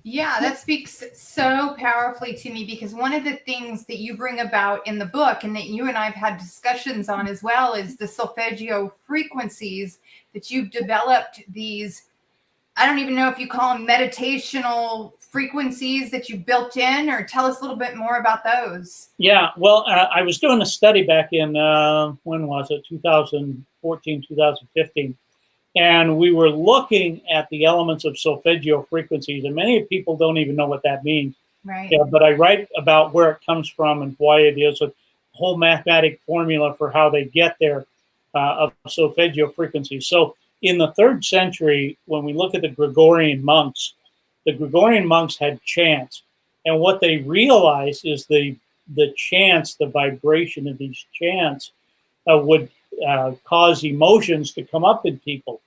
Yeah, that speaks so powerfully to me, because one of the things that you bring about in the book, and that you and I have had discussions on as well, is the Solfeggio frequencies that you've developed. These, I don't even know if you call them meditational frequencies that you built in, or tell us a little bit more about those. Yeah, well, I was doing a study back in, when was it, 2014, 2015. And we were looking at the elements of Solfeggio frequencies, and many people don't even know what that means. Right. Yeah, but I write about where it comes from and why it is, a whole mathematic formula for how they get there of Solfeggio frequencies. So in the 3rd century, when we look at the Gregorian monks had chants. And what they realized is the chants, the vibration of these chants would cause emotions to come up in people.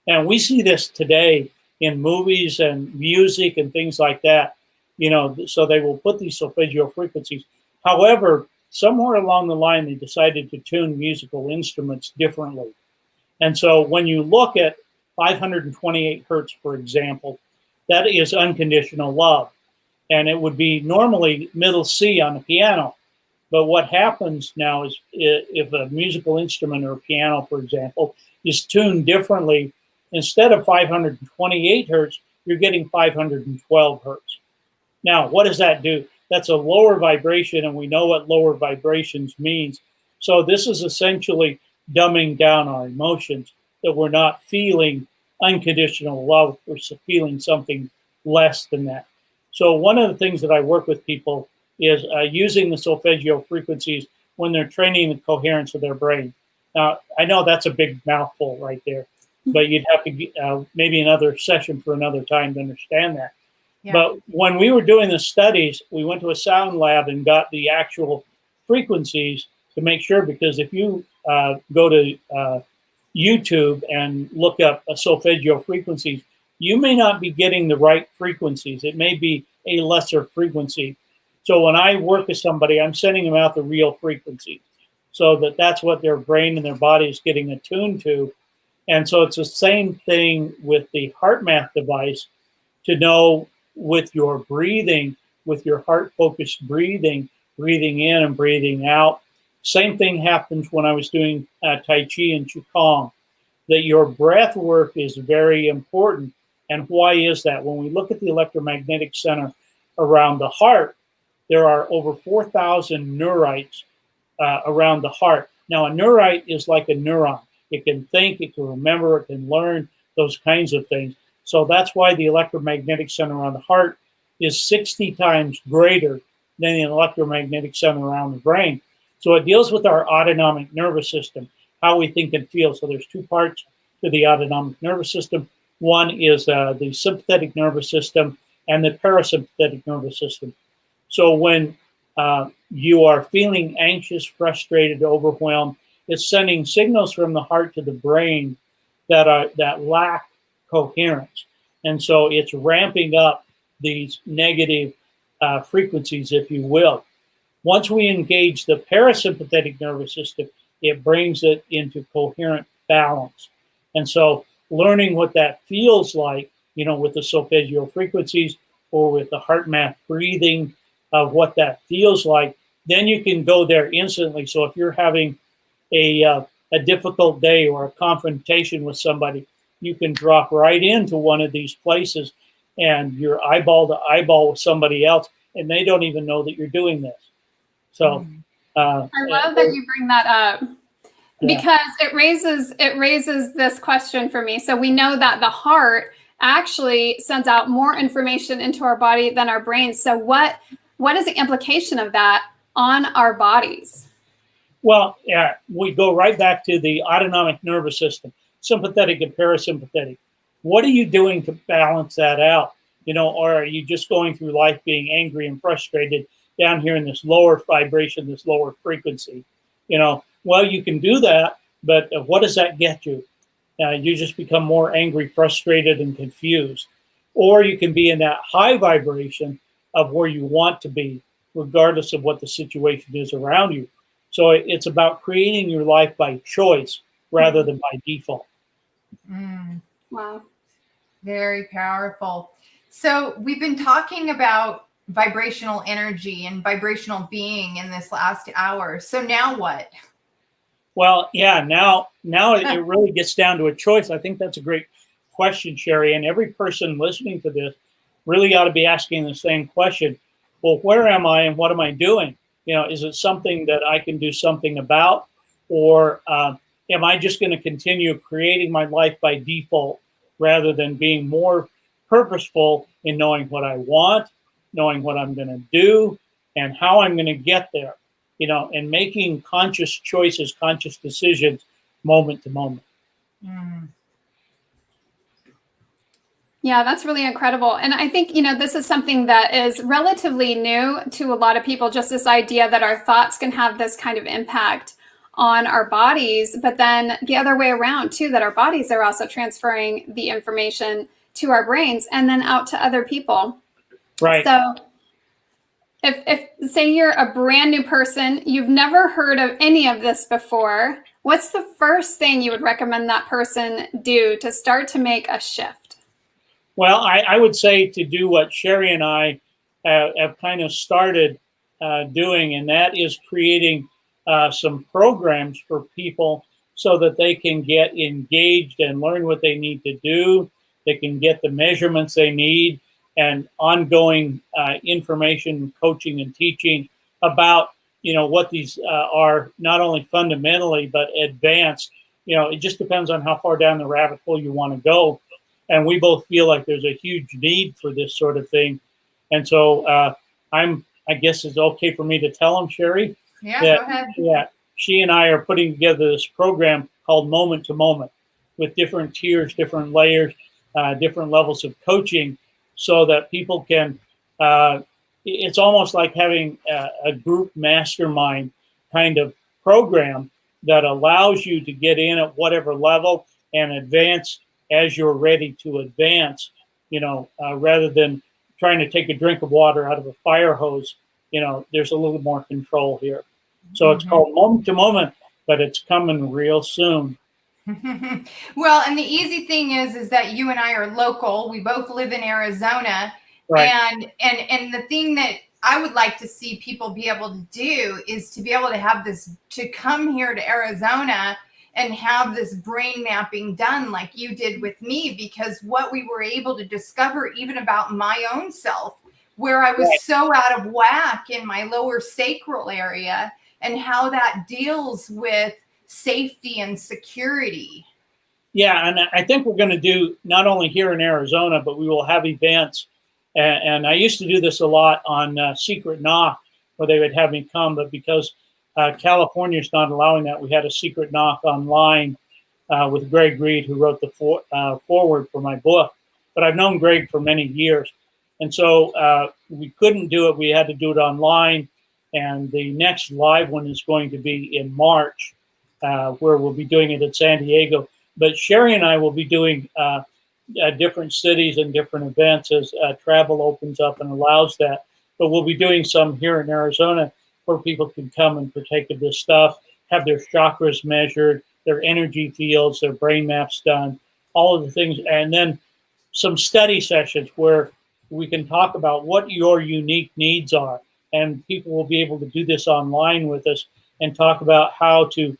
And we see this today in movies and music and things like that, you know, so they will put these Solfeggio frequencies. However, somewhere along the line, they decided to tune musical instruments differently. And so when you look at 528 hertz, for example, that is unconditional love. And it would be normally middle C on a piano. But what happens now is, if a musical instrument or a piano, for example, is tuned differently, instead of 528 hertz, you're getting 512 hertz. Now, what does that do? That's a lower vibration, and we know what lower vibrations means. So this is essentially dumbing down our emotions, that we're not feeling unconditional love, we're feeling something less than that. So one of the things that I work with people is using the Solfeggio frequencies when they're training the coherence of their brain. Now, I know that's a big mouthful right there, but you'd have to maybe another session for another time to understand that. Yeah. But when we were doing the studies, we went to a sound lab and got the actual frequencies to make sure, because if you go to YouTube and look up Solfeggio frequencies, you may not be getting the right frequencies. It may be a lesser frequency. So when I work with somebody, I'm sending them out the real frequency, so that that's what their brain and their body is getting attuned to. And so it's the same thing with the HearthMath device, to know with your breathing, with your heart-focused breathing, breathing in and breathing out. Same thing happens when I was doing Tai Chi and Qigong, that your breath work is very important. And why is that? When we look at the electromagnetic center around the heart, there are over 4,000 neurites around the heart. Now, a neurite is like a neuron. It can think, it can remember, it can learn, those kinds of things. So that's why the electromagnetic center around the heart is 60 times greater than the electromagnetic center around the brain. So it deals with our autonomic nervous system. how we think and feel. So there's two parts to the autonomic nervous system. One is the sympathetic nervous system and the parasympathetic nervous system. So when you are feeling anxious, frustrated, overwhelmed, it's sending signals from the heart to the brain that lack coherence. And so it's ramping up these negative frequencies, if you will. Once we engage the parasympathetic nervous system, it brings it into coherent balance. And so learning what that feels like, with the Solfeggio frequencies or with the HearthMath breathing of what that feels like, then you can go there instantly. So if you're having a difficult day or a confrontation with somebody, you can drop right into one of these places and you're eyeball to eyeball with somebody else, and they don't even know that you're doing this. So I love that you bring that up, because it raises this question for me. So we know that the heart actually sends out more information into our body than our brains. So what is the implication of that on our bodies? Well, we go right back to the autonomic nervous system, sympathetic and parasympathetic. What are you doing to balance that out? Or are you just going through life being angry and frustrated down here in this lower vibration, this lower frequency? Well, you can do that, but what does that get you? You just become more angry, frustrated, and confused. Or you can be in that high vibration of where you want to be, regardless of what the situation is around you. So it's about creating your life by choice rather than by default. Wow. Very powerful. So we've been talking about vibrational energy and vibrational being in this last hour. So now what? Well, now it really gets down to a choice. I think that's a great question, Sherry. And every person listening to this really ought to be asking the same question. Well, where am I and what am I doing? Is it something that I can do something about? Or am I just going to continue creating my life by default rather than being more purposeful in knowing what I want, knowing what I'm going to do, and how I'm going to get there? And making conscious choices, conscious decisions, moment to moment. Yeah, that's really incredible. And I think, this is something that is relatively new to a lot of people, just this idea that our thoughts can have this kind of impact on our bodies, but then the other way around too, that our bodies are also transferring the information to our brains and then out to other people. Right. So if say you're a brand new person, you've never heard of any of this before, what's the first thing you would recommend that person do to start to make a shift? Well, I would say to do what Sherry and I have kind of started doing, and that is creating some programs for people so that they can get engaged and learn what they need to do. They can get the measurements they need and ongoing information, coaching, and teaching about what these are, not only fundamentally but advanced. It just depends on how far down the rabbit hole you want to go. And we both feel like there's a huge need for this sort of thing. And so I guess it's okay for me to tell them, Sherry? Yeah, that, go ahead. Yeah, she and I are putting together this program called Moment to Moment with different tiers, different layers, different levels of coaching so that people can, it's almost like having a group mastermind kind of program that allows you to get in at whatever level and advance as you're ready to advance, rather than trying to take a drink of water out of a fire hose. There's a little more control here. So it's called Moment to Moment, but it's coming real soon. Well, and the easy thing is that you and I are local. We both live in Arizona. Right. And the thing that I would like to see people be able to do is to be able to have this, to come here to Arizona and have this brain mapping done like you did with me, because what we were able to discover even about my own self, where I was so out of whack in my lower sacral area, and how that deals with safety and security. Yeah, and I think we're going to do not only here in Arizona, but we will have events. And I used to do this a lot on Secret Knock, where they would have me come, but because California is not allowing that. We had a secret knock online with Greg Reed, who wrote the foreword for my book. But I've known Greg for many years. And so we couldn't do it. We had to do it online. And the next live one is going to be in March, where we'll be doing it in San Diego. But Sherry and I will be doing different cities and different events as travel opens up and allows that. But we'll be doing some here in Arizona where people can come and partake of this stuff, have their chakras measured, their energy fields, their brain maps done, all of the things. And then some study sessions where we can talk about what your unique needs are. And people will be able to do this online with us and talk about how to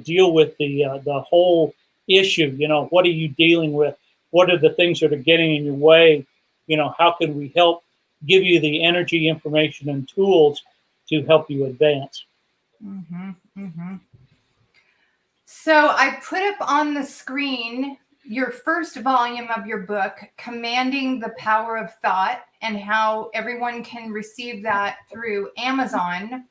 deal with the whole issue. You know, what are you dealing with? What are the things that are getting in your way? You know, how can we help give you the energy, information, and tools to help you advance? Mm-hmm, mm-hmm. So I put up on the screen your first volume of your book, Commanding the Power of Thought, and how everyone can receive that through Amazon.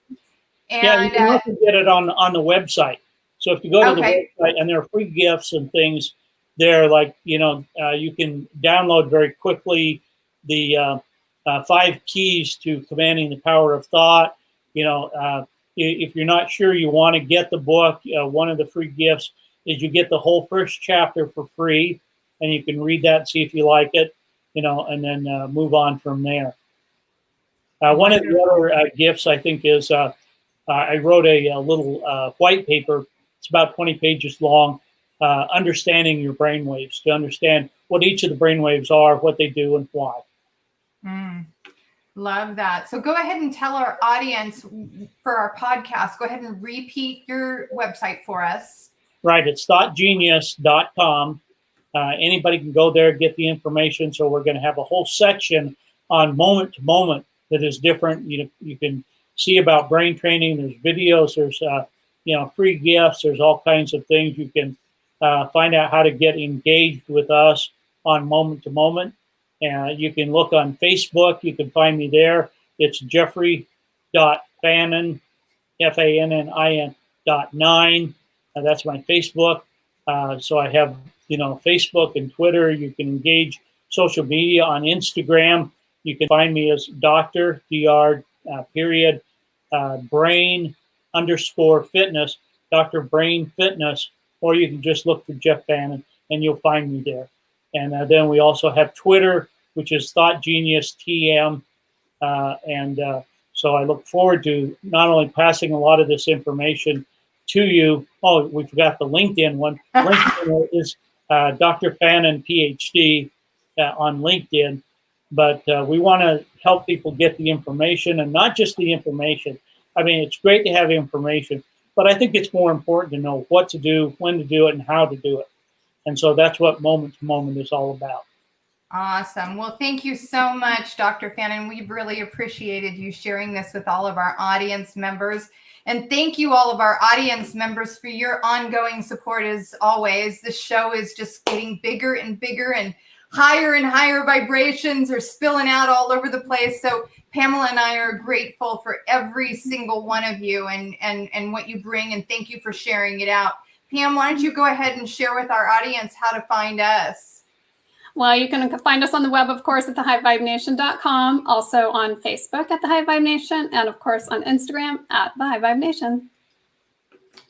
And yeah, you can also get it on the website. So if you go to the website, and there are free gifts and things there, like, you know, you can download very quickly the 5 keys to commanding the power of thought. You know, if you're not sure you want to get the book, one of the free gifts is you get the whole first chapter for free, and you can read that and see if you like it, you know, and then move on from there. One of the other gifts, I think, is I wrote a little white paper. It's about 20 pages long, understanding your brainwaves, to understand what each of the brainwaves are, what they do, and why. Love that. So go ahead and tell our audience for our podcast, go ahead and repeat your website for us. Right. It's thoughtgenius.com. Anybody can go there, get the information. So we're going to have a whole section on moment to moment that is different. You can see about brain training. There's videos. There's you know, free gifts. There's all kinds of things. You can find out how to get engaged with us on moment to moment. You can look on Facebook. You can find me there. It's Jeffrey.Fannin, FANNIN.9. That's my Facebook. So I have, you know, Facebook and Twitter. You can engage social media on Instagram. You can find me as Dr. period, brain_fitness, Dr. Brain Fitness, or you can just look for Jeff Fannin and you'll find me there. And then we also have Twitter, which is ThoughtGeniusTM. So I look forward to not only passing a lot of this information to you. Oh, we forgot the LinkedIn one. LinkedIn is Dr. Fannin, Ph.D. On LinkedIn. But we want to help people get the information, and not just the information. I mean, it's great to have information, but I think it's more important to know what to do, when to do it, and how to do it. And so that's what Moment to Moment is all about. Awesome. Well, thank you so much, Dr. Fannin. We've really appreciated you sharing this with all of our audience members. And thank you, all of our audience members, for your ongoing support as always. The show is just getting bigger and bigger, and higher vibrations are spilling out all over the place. So Pamela and I are grateful for every single one of you and what you bring. And thank you for sharing it out. Pam, why don't you go ahead and share with our audience how to find us? Well, you can find us on the web, of course, at thehighvibenation.com, also on Facebook at The High Vibe Nation, and of course on Instagram at The High Vibe Nation.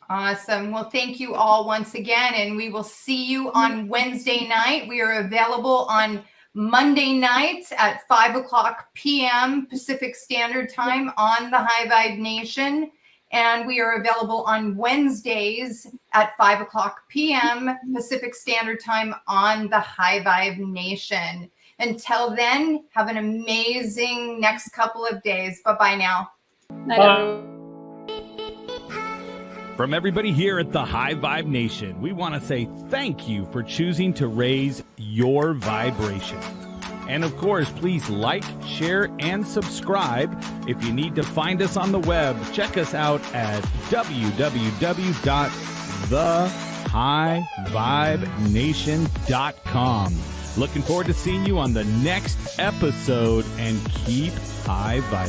Awesome. Well, thank you all once again, and we will see you on Wednesday night. We are available on Monday nights at 5:00 p.m. Pacific Standard Time on The High Vibe Nation. And we are available on Wednesdays at 5:00 p.m. Pacific Standard Time on the High Vibe Nation. Until then, have an amazing next couple of days. Bye-bye now. Bye. From everybody here at the High Vibe Nation, we want to say thank you for choosing to raise your vibration. And of course, please like, share, and subscribe. If you need to find us on the web, check us out at www.thehighvibenation.com. Looking forward to seeing you on the next episode, and keep high vibing.